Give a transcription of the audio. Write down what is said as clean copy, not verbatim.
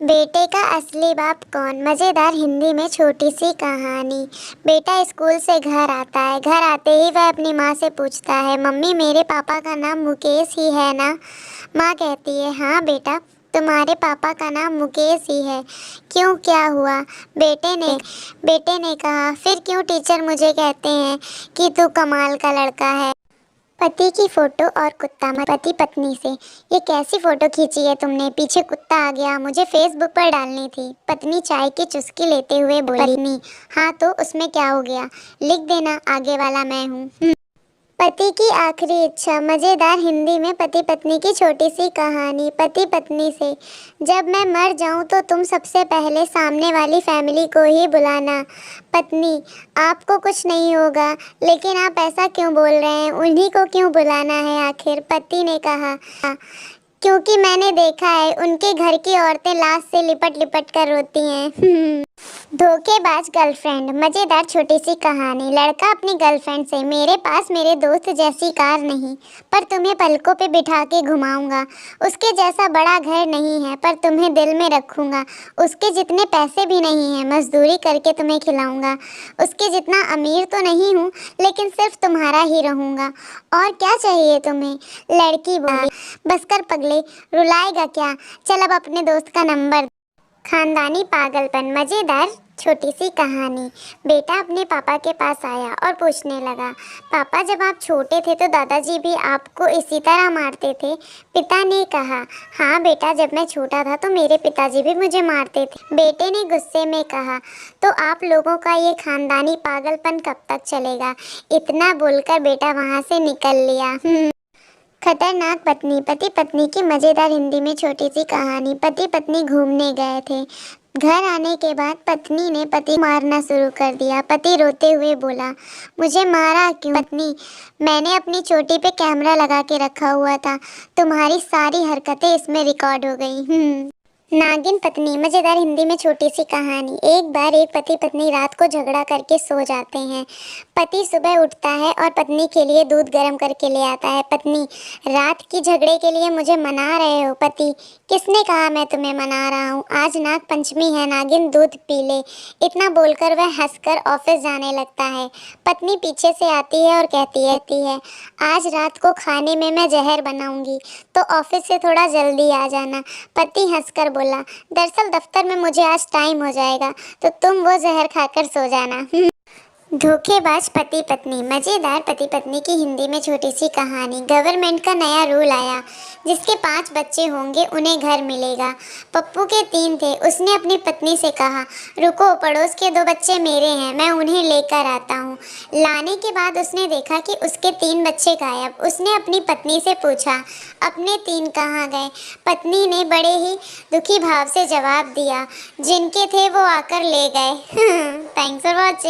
बेटे का असली बाप कौन? मज़ेदार हिंदी में छोटी सी कहानी। बेटा स्कूल से घर आता है। घर आते ही वह अपनी माँ से पूछता है, मम्मी मेरे पापा का नाम मुकेश ही है ना? माँ कहती है, हाँ बेटा, तुम्हारे पापा का नाम मुकेश ही है। क्यों, क्या हुआ? बेटे ने कहा, फिर क्यों टीचर मुझे कहते हैं कि तू कमाल का लड़का है। पति की फोटो और कुत्ता। पति पत्नी से, ये कैसी फोटो खींची है तुमने? पीछे कुत्ता आ गया, मुझे फेसबुक पर डालनी थी। पत्नी चाय की चुस्की लेते हुए बोली। पत्नी, हाँ तो उसमें क्या हो गया, लिख देना आगे वाला मैं हूँ। पति की आखिरी इच्छा। मज़ेदार हिंदी में पति पत्नी की छोटी सी कहानी। पति पत्नी से, जब मैं मर जाऊं तो तुम सबसे पहले सामने वाली फैमिली को ही बुलाना। पत्नी, आपको कुछ नहीं होगा, लेकिन आप ऐसा क्यों बोल रहे हैं? उन्हीं को क्यों बुलाना है आखिर? पति ने कहा, क्योंकि मैंने देखा है उनके घर की औरतें लाश से लिपट लिपट कर रोती हैं। धोखेबाज गर्लफ्रेंड। मज़ेदार छोटी सी कहानी। लड़का अपनी गर्लफ्रेंड से, मेरे पास मेरे दोस्त जैसी कार नहीं, पर तुम्हें पलकों पे बिठा के घुमाऊंगा। उसके जैसा बड़ा घर नहीं है, पर तुम्हें दिल में रखूंगा। उसके जितने पैसे भी नहीं हैं, मजदूरी करके तुम्हें खिलाऊंगा। उसके जितना अमीर तो नहीं हूँ, लेकिन सिर्फ तुम्हारा ही रहूंगा। और क्या चाहिए तुम्हें? लड़की बोली, बस कर पगले, रुलाएगा क्या? चल अब अपने दोस्त का नंबर। खानदानी पागलपन। मज़ेदार छोटी सी कहानी। बेटा अपने पापा के पास आया और पूछने लगा, पापा जब आप छोटे थे तो दादाजी भी आपको इसी तरह मारते थे? पिता ने कहा, हाँ बेटा, जब मैं छोटा था तो मेरे पिताजी भी मुझे मारते थे। बेटे ने गुस्से में कहा, तो आप लोगों का ये खानदानी पागलपन कब तक चलेगा? इतना बोलकर बेटा वहाँ से निकल लिया। खतरनाक पत्नी। पति पत्नी की मज़ेदार हिंदी में छोटी सी कहानी। पति पत्नी घूमने गए थे। घर आने के बाद पत्नी ने पति को मारना शुरू कर दिया। पति रोते हुए बोला, मुझे मारा क्यों? पत्नी, मैंने अपनी चोटी पे कैमरा लगा के रखा हुआ था, तुम्हारी सारी हरकतें इसमें रिकॉर्ड हो गई। नागिन पत्नी। मज़ेदार हिंदी में छोटी सी कहानी। एक बार एक पति पत्नी रात को झगड़ा करके सो जाते हैं। पति सुबह उठता है और पत्नी के लिए दूध गर्म करके ले आता है। पत्नी, रात की झगड़े के लिए मुझे मना रहे हो? पति, किसने कहा मैं तुम्हें मना रहा हूँ? आज नाग पंचमी है नागिन, दूध पी ले। इतना बोलकर वह हंसकर ऑफिस जाने लगता है। पत्नी पीछे से आती है और कहती है, आज रात को खाने में मैं जहर बनाऊंगी, तो ऑफिस से थोड़ा जल्दी आ जाना। पति हंसकर बोला, दरअसल दफ्तर में मुझे आज टाइम हो जाएगा, तो तुम वो जहर खाकर सो जाना। धोखेबाज पति पत्नी। मज़ेदार पति पत्नी की हिंदी में छोटी सी कहानी। गवर्नमेंट का नया रूल आया, जिसके 5 बच्चे होंगे उन्हें घर मिलेगा। पप्पू के 3 थे। उसने अपनी पत्नी से कहा, रुको, पड़ोस के 2 बच्चे मेरे हैं, मैं उन्हें लेकर आता हूँ। लाने के बाद उसने देखा कि उसके 3 बच्चे गायब। उसने अपनी पत्नी से पूछा, अपने 3 कहाँ गए? पत्नी ने बड़े ही दुखी भाव से जवाब दिया, जिनके थे वो आकर ले गए। Thanks for watching.